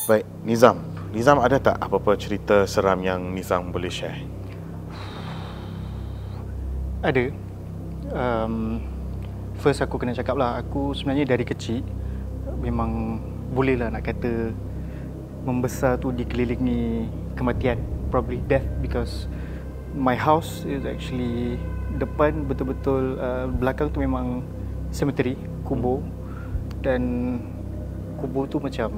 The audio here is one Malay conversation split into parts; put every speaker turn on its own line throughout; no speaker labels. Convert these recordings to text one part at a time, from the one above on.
Baik, Nizam. Nizam ada tak apa-apa cerita seram yang Nizam boleh share?
Ada. First aku kena cakap lah, aku sebenarnya dari kecil memang boleh lah nak kata membesar tu dikelilingi kematian, probably death, because my house is actually depan betul-betul belakang tu memang cemetery, kubur. Dan kubur tu macam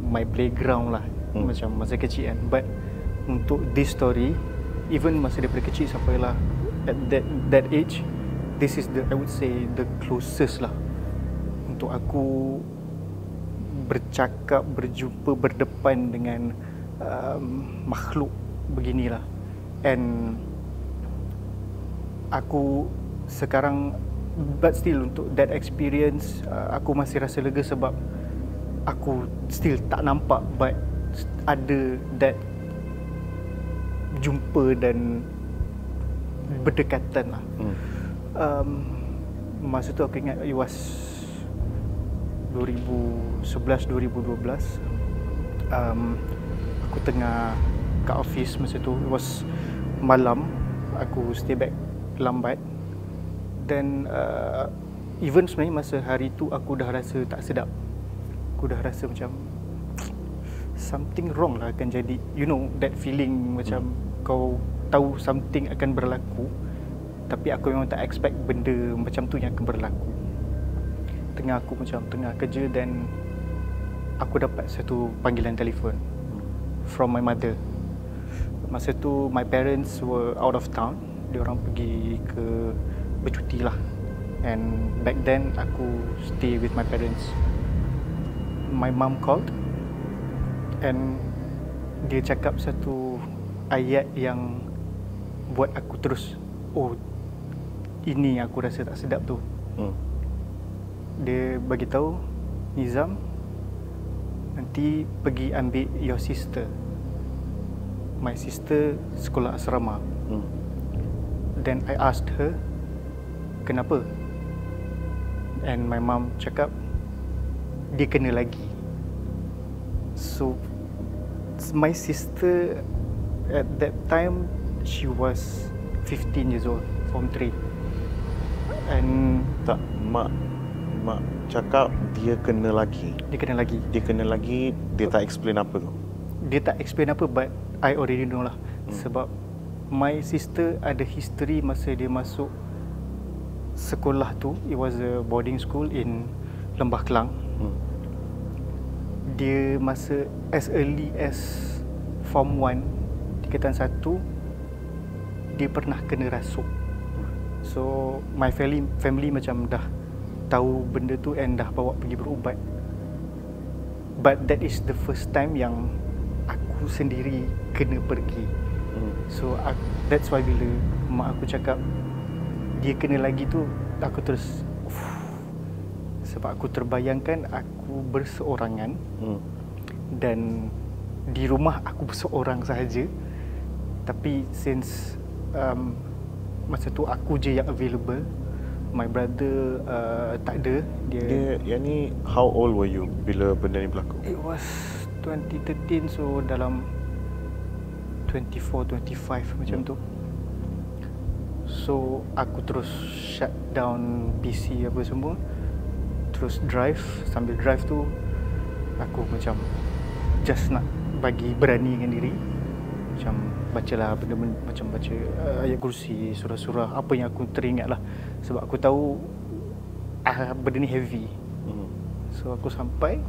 my playground lah, macam masa kecil kan. But untuk this story, even masa daripada kecil sampailah at that age, this is the, I would say, the closest lah untuk aku bercakap, berjumpa, berdepan dengan makhluk beginilah. And aku sekarang, but still untuk that experience, aku masih rasa lega sebab aku still tak nampak, but ada that jumpa dan berdekatan lah. Masa tu aku ingat it was 2011-2012. Aku tengah kat office masa tu. It was malam. Aku stay back lambat. Dan even sebenarnya masa hari tu aku dah rasa tak sedap. Aku dah rasa macam something wrong lah akan jadi. You know that feeling macam kau tahu something akan berlaku, tapi aku memang tak expect benda macam tu yang akan berlaku. Aku macam tengah kerja dan aku dapat satu panggilan telefon from my mother. Masa tu my parents were out of town. Diorang pergi ke bercuti lah. And back then aku stay with my parents. My mum called and dia cakap satu ayat yang buat aku terus, oh, ini aku rasa tak sedap tu. Dia bagi tahu, Nizam, nanti pergi ambil your sister. My sister sekolah asrama. Then I asked her, kenapa? And my mum cakap, dia kena lagi. So my sister at that time, she was 15 years old, form 3. And
Tak, mak cakap dia kena lagi.
dia kena lagi.
Dia kena lagi, dia tak explain apa tu.
Dia tak explain apa, but I already know lah. Sebab my sister ada history masa dia masuk sekolah tu. It was a boarding school in Lembah Kelang. Dia masa as early as form 1, tingkatan 1, dia pernah kena rasuk. So my family macam dah tahu benda tu and dah bawa pergi berubat. But that is the first time yang aku sendiri kena pergi. So that's why bila mak aku cakap dia kena lagi tu, aku terus sebab aku terbayangkan aku berseorangan. Dan di rumah aku seorang sahaja. Tapi since masa tu aku je yang available, my brother tak ada.
Dia yang ni, how old were you bila benda ni berlaku?
It was 2013, so dalam 24-25 macam tu. So aku terus shut down PC apa semua, terus drive. Sambil drive tu aku macam just nak bagi berani dengan diri, macam bacalah benda-benda, macam baca ayat kursi, surah-surah, apa yang aku teringat lah. Sebab aku tahu benda ni heavy. So aku sampai,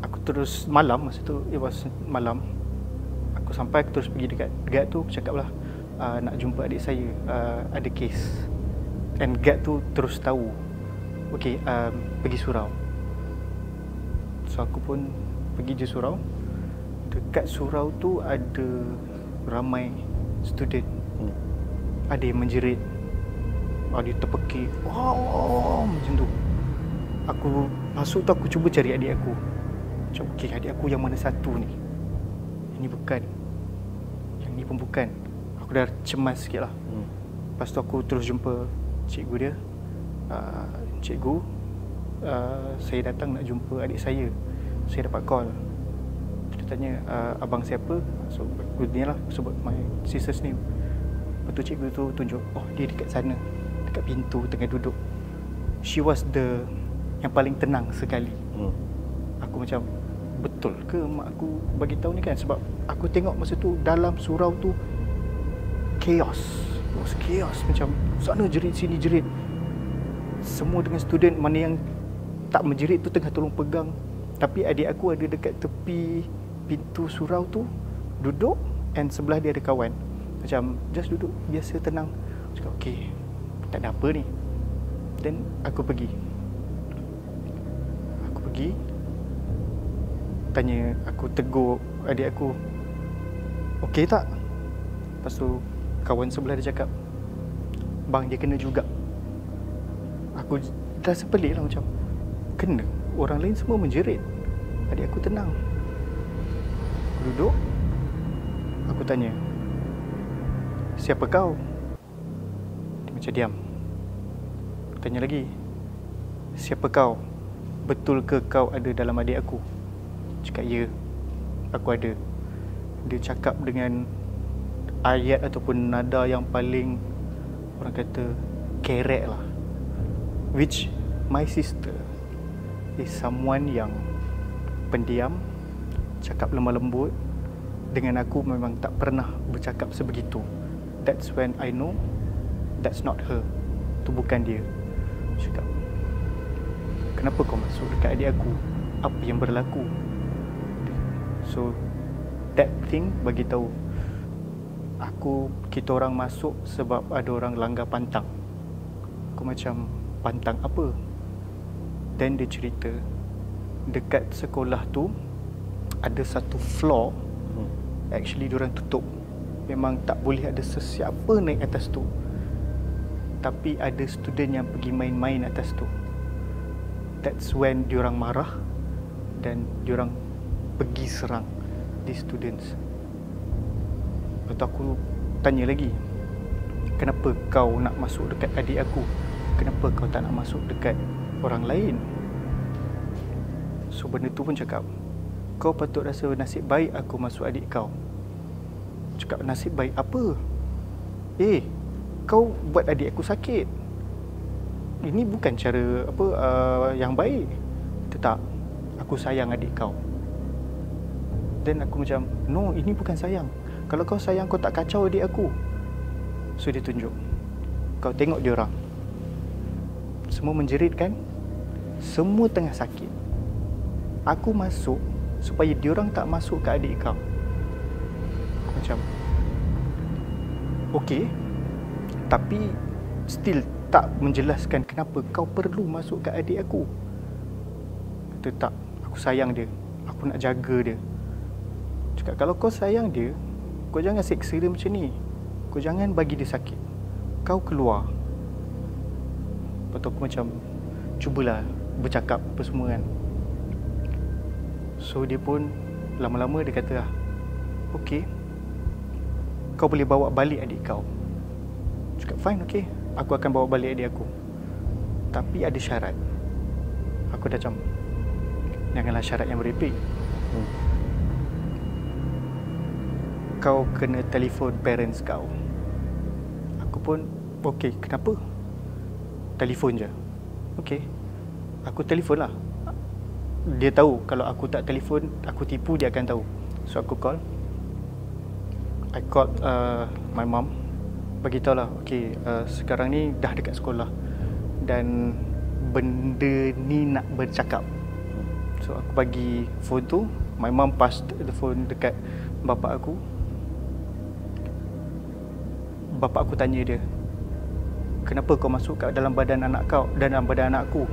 aku terus malam, masa tu it was malam. Aku sampai, aku terus pergi dekat guard tu, aku cakap lah nak jumpa adik saya, ada kes. And guard tu terus tahu, okay, pergi surau. So aku pun pergi je surau. Dekat surau tu ada ramai student. Ada yang menjerit, ada yang terpekik, macam tu. Aku masuk tu, aku cuba cari adik aku. Macam, okay, adik aku yang mana satu ni? Ini bukan, yang ni pun bukan. Aku dah cemas sikit lah. Lepas tu aku terus jumpa cikgu dia. Cikgu, saya datang nak jumpa adik saya. saya dapat call. Dia tanya, abang siapa? So, ni lah, sebut my sister's name. Lepas tu cikgu tu tunjuk, oh dia dekat sana, dekat pintu tengah duduk. She was yang paling tenang sekali. Aku macam, betul ke mak aku bagi tahu ni kan? Sebab aku tengok masa tu dalam surau tu chaos. It was chaos. Macam sana jerit, sini jerit. Semua dengan student, mana yang tak menjerit tu tengah tolong pegang. Tapi adik aku ada dekat tepi pintu surau tu, duduk, and sebelah dia ada kawan. Macam just duduk biasa, tenang. Cakap okey, tak ada apa ni. Then aku pergi, tanya, aku tegur adik aku, okey tak? Lepas tu kawan sebelah dia cakap, bang dia kena juga. Aku rasa pelik lah, macam kena? Orang lain semua menjerit, adik aku tenang. Aku duduk, aku tanya, siapa kau? Dia macam diam. Aku tanya lagi, siapa kau? Betul ke kau ada dalam adik aku? Cakap, ya, aku ada. Dia cakap dengan ayat ataupun nada yang paling, orang kata, kerek lah. Which my sister is someone yang pendiam, cakap lemah lembut. Dengan aku memang tak pernah bercakap sebegitu. That's when I know that's not her. Itu bukan dia. Cakap, kenapa kau masuk dekat adik aku? Apa yang berlaku? So that thing bagi tahu kita orang masuk sebab ada orang langgar pantang. Aku macam, pantang apa? Dan dia cerita, dekat sekolah tu ada satu floor, actually diorang tutup. Memang tak boleh ada sesiapa naik atas tu. Tapi ada student yang pergi main-main atas tu. That's when diorang marah dan diorang pergi serang the students. Lepas tu aku tanya lagi, kenapa kau nak masuk dekat adik aku? Kenapa kau tak nak masuk dekat orang lain? So benda tu pun cakap, kau patut rasa nasib baik aku masuk adik kau. Cakap, nasib baik apa? Kau buat adik aku sakit. Ini bukan cara yang baik. Tak, aku sayang adik kau. Dan aku macam, no, ini bukan sayang. Kalau kau sayang, kau tak kacau adik aku. So dia tunjuk, kau tengok dia orang, semua menjerit kan? Semua tengah sakit. Aku masuk supaya dia orang tak masuk ke adik kau. Macam, okey, tapi still tak menjelaskan kenapa kau perlu masuk ke adik aku. Kata, tak, aku sayang dia, aku nak jaga dia. Cakap, kalau kau sayang dia, kau jangan seksa dia macam ni. Kau jangan bagi dia sakit. Kau keluar. Lepas tu aku macam, cubalah bercakap apa semua kan. So dia pun lama-lama dia kata, okey, kau boleh bawa balik adik kau. Cakap, fine, okey, aku akan bawa balik adik aku. Tapi ada syarat. Aku dah macam, janganlah syarat yang merepek. Kau kena telefon parents kau. Aku pun, okey, kenapa? Telefon je. Okey, aku telefon lah. Dia tahu kalau aku tak telefon, aku tipu, dia akan tahu. So aku call. I called my mom. Beritahu lah, okey, sekarang ni dah dekat sekolah dan benda ni nak bercakap. So aku bagi phone tu. My mom pass the phone dekat bapak aku. Bapak aku tanya dia, kenapa kau masuk kat dalam badan anak kau dan dalam badan anak aku?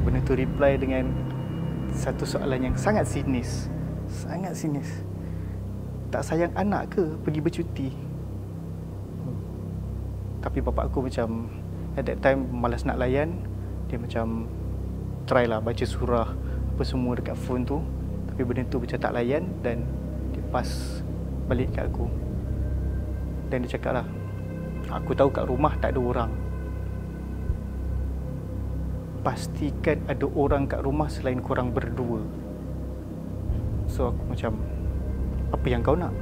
Benda tu reply dengan satu soalan yang sangat sinis. Sangat sinis. Tak sayang anak ke pergi bercuti? Tapi bapak aku macam, at that time malas nak layan. Dia macam try lah baca surah apa semua dekat phone tu. Tapi benda tu macam tak layan dan dia pass balik kat aku. Dan dia cakap lah, aku tahu kat rumah tak ada orang. pastikan ada orang kat rumah selain korang berdua. So aku macam, apa yang kau nak?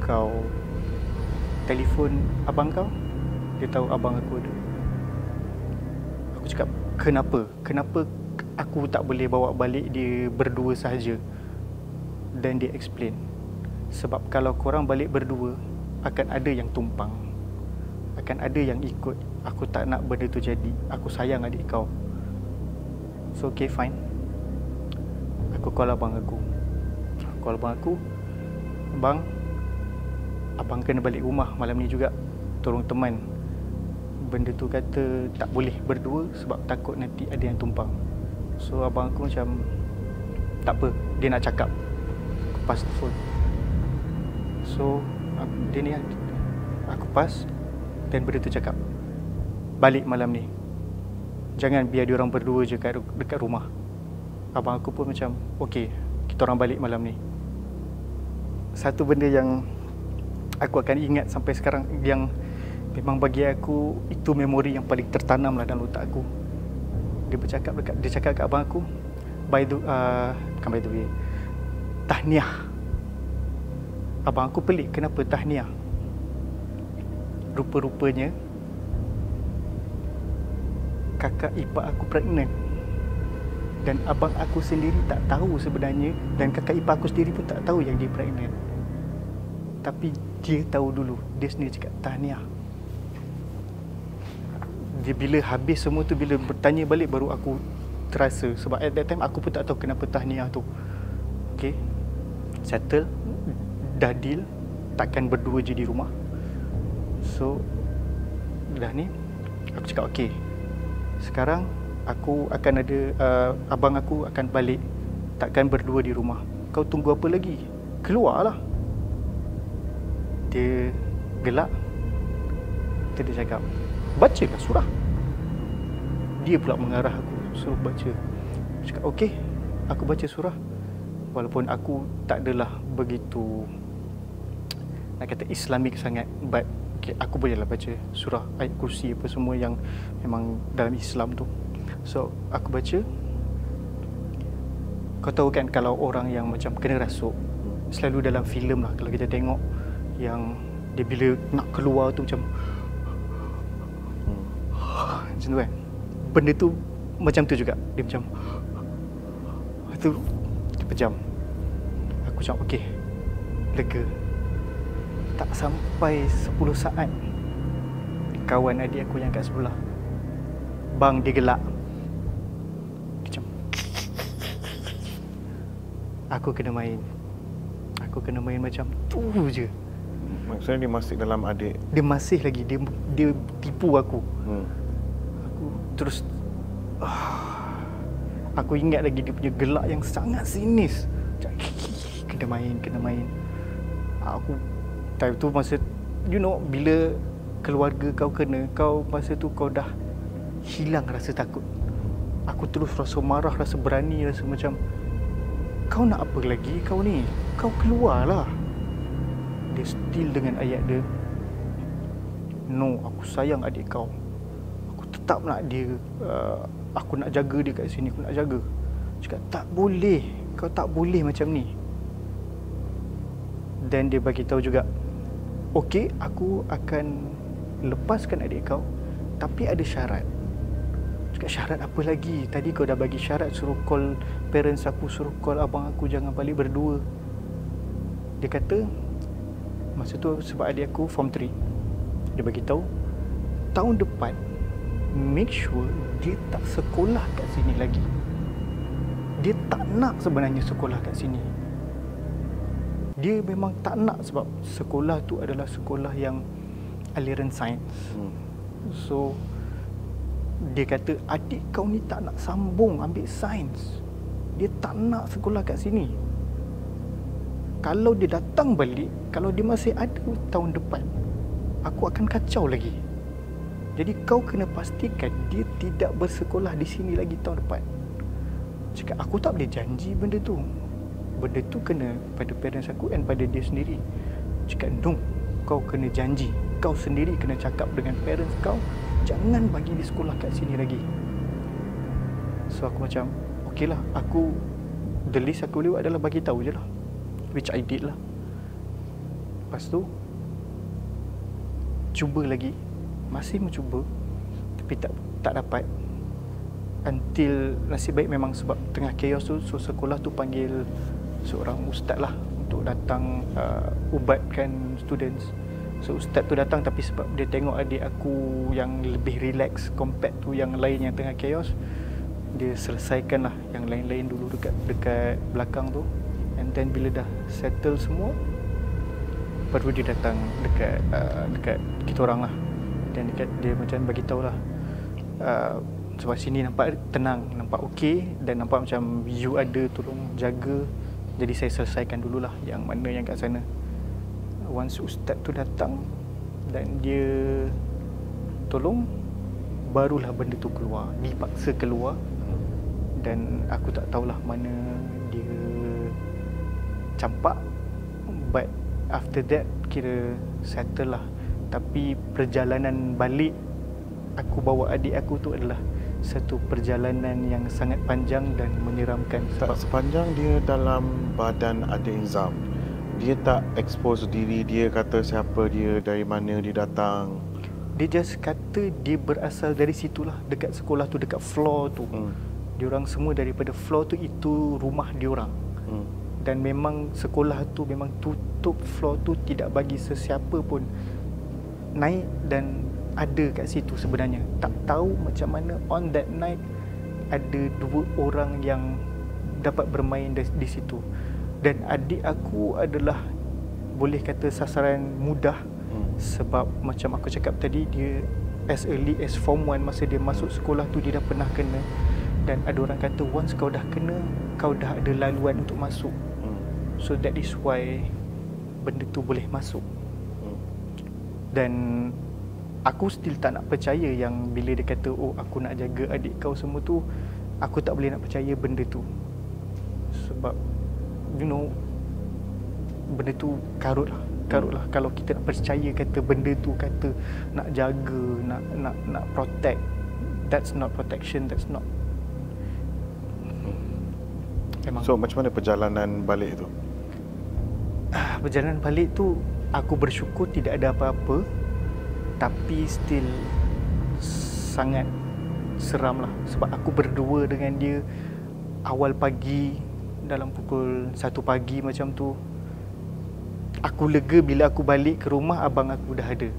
Kau telefon abang kau, dia tahu abang aku ada. Aku cakap, kenapa? Kenapa aku tak boleh bawa balik dia berdua sahaja? Dan dia explain, sebab kalau korang balik berdua, akan ada yang tumpang, akan ada yang ikut. Aku tak nak benda tu jadi. Aku sayang adik kau. So okay, fine. Aku call abang aku. Call abang aku, Bang, abang kena balik rumah malam ni juga, tolong teman. Benda tu kata tak boleh berdua sebab takut nanti ada yang tumpang. So abang aku macam, tak apa, dia nak cakap. Aku pass the phone. So dia ni, aku pass. Dan benda tu cakap, balik malam ni, jangan biar dia orang berdua je dekat rumah. Abang aku pun macam, okey, kita orang balik malam ni. Satu benda yang aku akan ingat sampai sekarang, yang memang bagi aku itu memori yang paling tertanam lah dalam otak aku. Dia cakap kat abang aku, bukan by the way, tahniah. Abang aku pelik, kenapa tahniah? Rupa-rupanya kakak ipar aku pregnant. Dan abang aku sendiri tak tahu sebenarnya, dan kakak ipar aku sendiri pun tak tahu yang dia pregnant. Tapi dia tahu dulu. Dia sendiri cakap tahniah. Dia bila habis semua tu, bila bertanya balik, baru aku terasa. Sebab at that time aku pun tak tahu kenapa tahniah tu. Okay, settle, dah deal, takkan berdua je di rumah. So dah ni, aku cakap okey, sekarang aku akan ada abang aku akan balik, takkan berdua di rumah. Kau tunggu apa lagi? Keluarlah. Dia gelak. Dia cakap, bacalah surah. Dia pula mengarah aku, suruh baca. Aku cakap okey, aku baca surah. Walaupun aku tak adalah begitu, nak kata Islamik sangat, but okay, aku bolehlah baca surah, ayat kursi apa semua yang memang dalam Islam tu. So aku baca. Kau tahu kan kalau orang yang macam kena rasuk, selalu dalam filem lah, kalau kita tengok yang dia bila nak keluar tu macam macam tu kan. Benda tu macam tu juga. Dia macam tu, dia pejam. Aku macam okey, lega. Tak sampai 10 saat, kawan adik aku yang kat sebelah, bang, dia gelak. Macam aku kena main. Aku kena main macam tu je.
Maksudnya dia masih dalam adik.
Dia masih lagi. Dia tipu aku. Aku terus aku ingat lagi dia punya gelak yang sangat sinis. Macam kena main. Aku time tu masa, you know, bila keluarga kau kena, kau masa tu kau dah hilang rasa takut. Aku terus rasa marah, rasa berani, rasa macam, kau nak apa lagi kau ni? Kau keluarlah. Dia still dengan ayat dia, no, aku sayang adik kau. Aku tetap nak dia, aku nak jaga dia kat sini, aku nak jaga. Cakap, tak boleh. Kau tak boleh macam ni. Dan dia bagi tahu juga, okey, aku akan lepaskan adik kau, tapi ada syarat. Cakap, syarat apa lagi? Tadi kau dah bagi syarat, suruh call parents aku, suruh call abang aku, jangan balik berdua. Dia kata, masa tu sebab adik aku form 3, dia bagi tahu, tahun depan make sure dia tak sekolah kat sini lagi. Dia tak nak sebenarnya sekolah kat sini. Dia memang tak nak sebab sekolah tu adalah sekolah yang aliran sains. So dia kata, adik kau ni tak nak sambung ambil sains. Dia tak nak sekolah kat sini. Kalau dia datang balik, kalau dia masih ada tahun depan, aku akan kacau lagi. Jadi kau kena pastikan dia tidak bersekolah di sini lagi tahun depan. Cakap, aku tak boleh janji benda tu. Benda tu kena pada parents aku dan pada dia sendiri. Cakap, no, kau kena janji. Kau sendiri kena cakap dengan parents kau, jangan bagi dia sekolah kat sini lagi. So aku macam okay lah, aku the least aku boleh buat adalah bagi tahu je lah, which I did lah. Lepas tu cuba lagi, masih mencuba tapi tak dapat. Until nasib baik memang sebab tengah chaos tu, so sekolah tu panggil seorang ustaz lah untuk datang ubatkan students. So ustaz tu datang, tapi sebab dia tengok adik aku yang lebih relax compared tu yang lain yang tengah chaos, dia selesaikan lah yang lain-lain dulu dekat belakang tu. And then bila dah settle semua, baru dia datang dekat kita orang lah. Dan dia macam bagi tahu lah, sebab sini nampak tenang, nampak okey, dan nampak macam you ada, tolong jaga. Jadi saya selesaikan dululah yang mana yang kat sana. Once ustaz tu datang dan dia tolong, barulah benda tu keluar, dipaksa keluar. Dan aku tak tahulah mana dia campak, but after that kira settle lah. Tapi perjalanan balik aku bawa adik aku tu adalah satu perjalanan yang sangat panjang dan menyeramkan.
Tak sepanjang dia dalam badan adik Nizam, dia tak expose diri dia, kata siapa dia, dari mana dia datang.
Dia just kata dia berasal dari situlah, dekat sekolah tu, dekat floor tu. Diorang semua daripada floor tu, itu rumah diorang. Dan memang sekolah tu memang tutup floor tu, tidak bagi sesiapa pun naik dan ada kat situ sebenarnya. Tak tahu macam mana on that night ada 2 orang yang dapat bermain di situ. Dan adik aku adalah boleh kata sasaran mudah. Sebab macam aku cakap tadi, dia as early as form 1, masa dia masuk sekolah tu dia dah pernah kena. Dan ada orang kata once kau dah kena, kau dah ada laluan untuk masuk. So that is why benda tu boleh masuk. Dan aku still tak nak percaya yang bila dia kata, oh aku nak jaga adik kau semua tu, aku tak boleh nak percaya benda tu. Sebab you know, benda tu karut lah. Kalau kita nak percaya kata benda tu kata nak jaga, nak protect, that's not protection, that's not. Memang.
So macam mana perjalanan balik tu?
Perjalanan balik tu aku bersyukur tidak ada apa-apa, tapi still sangat seram lah. Sebab aku berdua dengan dia awal pagi, dalam pukul 1 pagi macam tu. Aku lega bila aku balik ke rumah, abang aku dah ada.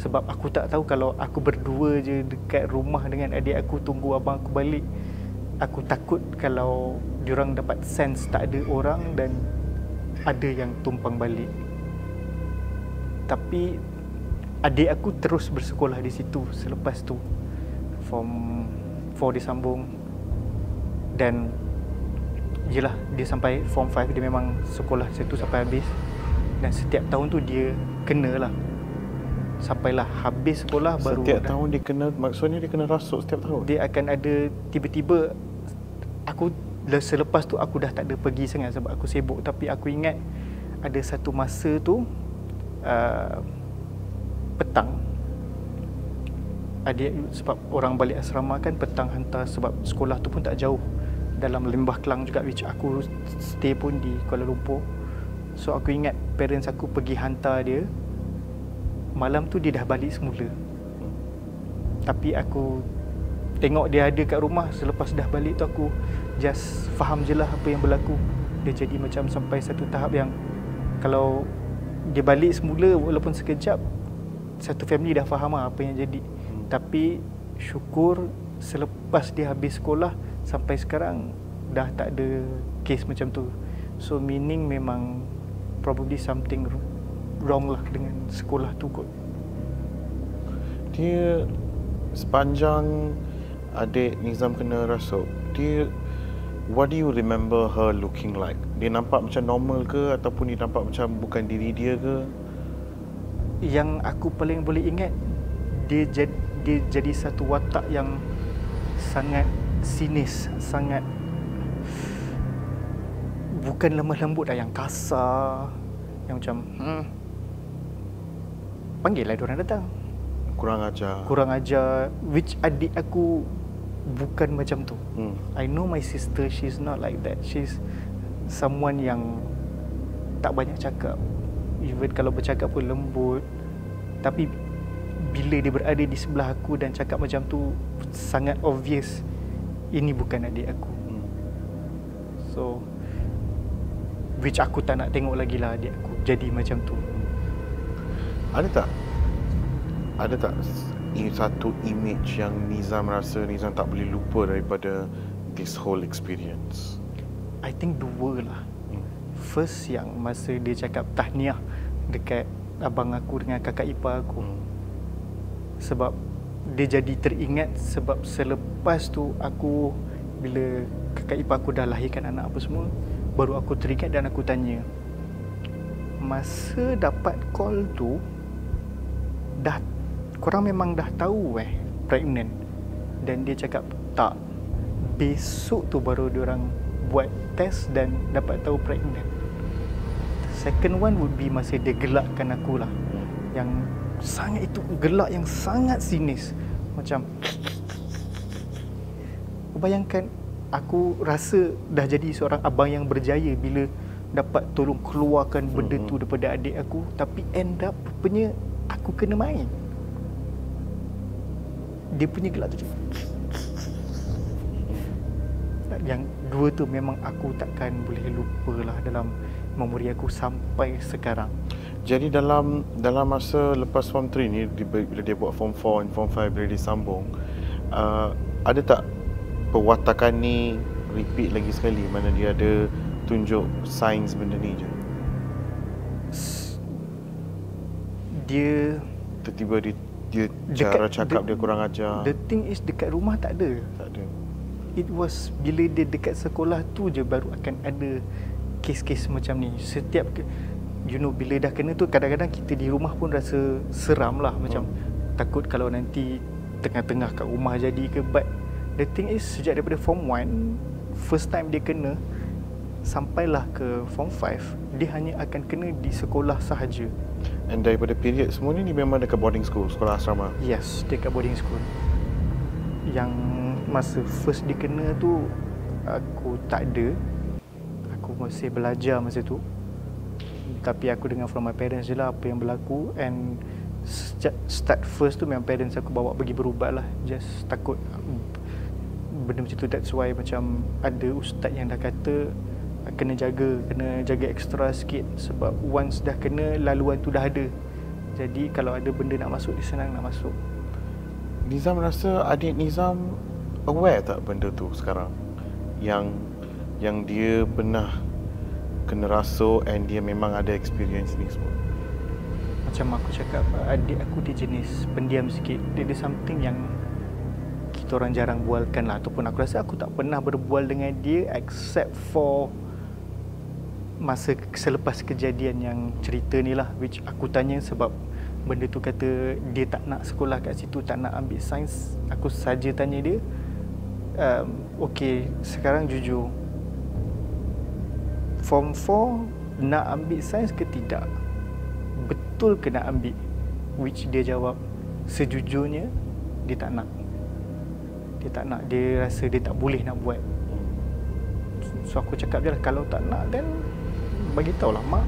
Sebab aku tak tahu, kalau aku berdua je dekat rumah dengan adik aku tunggu abang aku balik, aku takut kalau diorang dapat sense tak ada orang dan ada yang tumpang balik. Tapi adik aku terus bersekolah di situ selepas tu. Form 4 dia sambung. Dan yelah, dia sampai Form 5 dia memang sekolah situ sampai habis. Dan setiap tahun tu dia kenalah. Sampailah habis sekolah baru.
Setiap tahun dia kena, maksudnya dia kena rasuk setiap tahun?
Dia akan ada tiba-tiba. Aku selepas tu aku dah tak ada pergi sangat sebab aku sibuk. Tapi aku ingat ada satu masa tu petang, adik, sebab orang balik asrama kan petang hantar, sebab sekolah tu pun tak jauh, dalam Lembah Kelang juga, which aku stay pun di Kuala Lumpur. So aku ingat parents aku pergi hantar dia. Malam tu dia dah balik semula. Tapi aku tengok dia ada kat rumah. Selepas dah balik tu aku just faham je lah apa yang berlaku. Dia jadi macam sampai satu tahap yang kalau dia balik semula walaupun sekejap, satu family dah faham lah apa yang jadi. Tapi syukur selepas dia habis sekolah sampai sekarang dah tak ada kes macam tu. So meaning memang probably something wrong lah dengan sekolah tu kot.
Dia sepanjang adik Nizam kena rasuk, dia, what do you remember her looking like? Dia nampak macam normal ke, ataupun dia nampak macam bukan diri dia ke?
Yang aku paling boleh ingat, dia jadi satu watak yang sangat sinis, sangat bukan lemah lembut lah, yang kasar, yang macam panggil lah diorang datang,
Kurang ajar.
kurang ajar, which adik aku bukan macam tu. I know my sister, she's not like that. She's someone yang tak banyak cakap. Even kalau bercakap pun lembut. Tapi bila dia berada di sebelah aku dan cakap macam tu, sangat obvious ini bukan adik aku. So which aku tak nak tengok lagi lah adik aku jadi macam tu.
Ada tak satu image yang Nizam rasa Nizam tak boleh lupa daripada this whole experience?
I think dua lah. First yang masa dia cakap tahniah dekat abang aku dengan kakak ipar aku. Sebab dia jadi teringat sebab selepas tu aku, bila kakak ipar aku dah lahirkan anak apa semua, baru aku teringat dan aku tanya, masa dapat call tu dah korang memang dah tahu pregnant? Dan dia cakap tak, besok tu baru diorang buat test dan dapat tahu pregnant. Second one would be masa dia gelakkan aku lah, yang sangat, itu gelak yang sangat sinis. Macam bayangkan, aku rasa dah jadi seorang abang yang berjaya bila dapat tolong keluarkan benda tu daripada adik aku, tapi end up rupanya aku kena main. Dia punya gelak tu, yang dua tu memang aku takkan boleh lupa lah dalam memori aku sampai sekarang.
Jadi dalam masa lepas Form 3 ni, bila dia buat Form 4 dan Form 5, bila dia sambung, ada tak perwatakan ni repeat lagi sekali, mana dia ada tunjuk signs benda ni je?
Dia
tiba-tiba dia cara cakap dia kurang ajar.
The thing is, dekat rumah tak ada. It was bila dia dekat sekolah tu je baru akan ada kes-kes macam ni. Setiap bila dah kena tu, kadang-kadang kita di rumah pun rasa seram lah. Macam takut kalau nanti tengah-tengah kat rumah jadi ke. But the thing is, sejak daripada Form 1, first time dia kena, sampailah ke Form 5, dia hanya akan kena di sekolah sahaja.
And daripada period semua ni memang dekat boarding school, sekolah asrama?
Yes, dekat boarding school. Yang masa first dia kena tu, aku tak ada. Aku masih belajar masa tu. Tapi aku dengar from my parents je lah apa yang berlaku. And start first tu memang parents aku bawa pergi berubat lah. Just takut benda macam tu. That's why macam ada ustaz yang dah kata kena jaga extra sikit. Sebab once dah kena, laluan tu dah ada. Jadi kalau ada benda nak masuk, dia senang nak masuk.
Nizam rasa adik Nizam aware tak benda tu sekarang? Yang dia pernah kena rasuk and dia memang ada experience ni semua?
Macam aku cakap, adik aku dia jenis pendiam sikit. Dia ada something yang kita orang jarang bualkan lah. Ataupun aku rasa aku tak pernah berbual dengan dia except for masa selepas kejadian yang cerita ni lah, which aku tanya sebab benda tu kata dia tak nak sekolah kat situ, tak nak ambil sains. Aku saja tanya dia, okey, sekarang jujur, Form 4 nak ambil sains ke tidak? Betul ke nak ambil? Which dia jawab, sejujurnya dia tak nak. Dia tak nak, dia rasa dia tak boleh nak buat. So aku cakap je lah, kalau tak nak then bagi tahulah mak.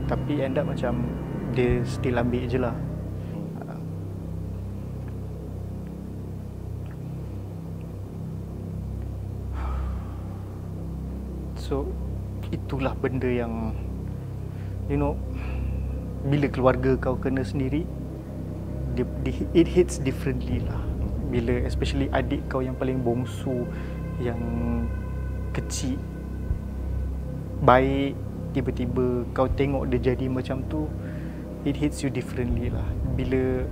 Tapi end up macam dia still ambil je lah. So itulah benda yang bila keluarga kau kena sendiri, it hits differently lah. Bila especially adik kau yang paling bongsu, yang kecil, baik, tiba-tiba kau tengok dia jadi macam tu, it hits you differently lah.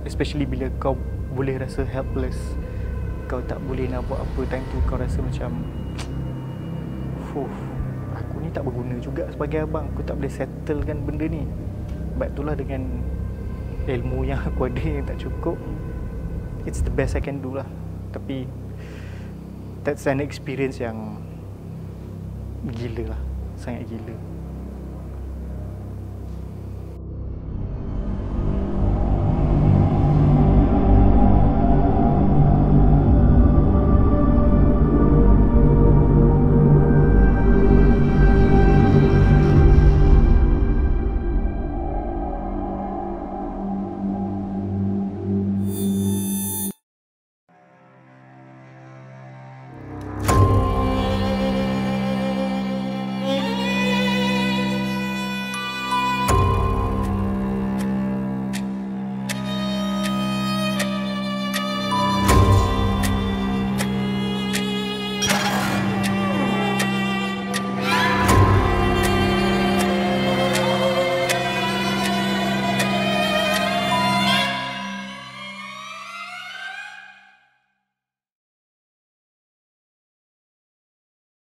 Especially bila kau boleh rasa helpless, kau tak boleh nak buat apa, time tu kau rasa macam aku ni tak berguna juga sebagai abang, aku tak boleh settlekan benda ni. Sebab itulah dengan ilmu yang aku ada yang tak cukup, it's the best I can do lah. Tapi that's an experience yang gila lah, sangat gila.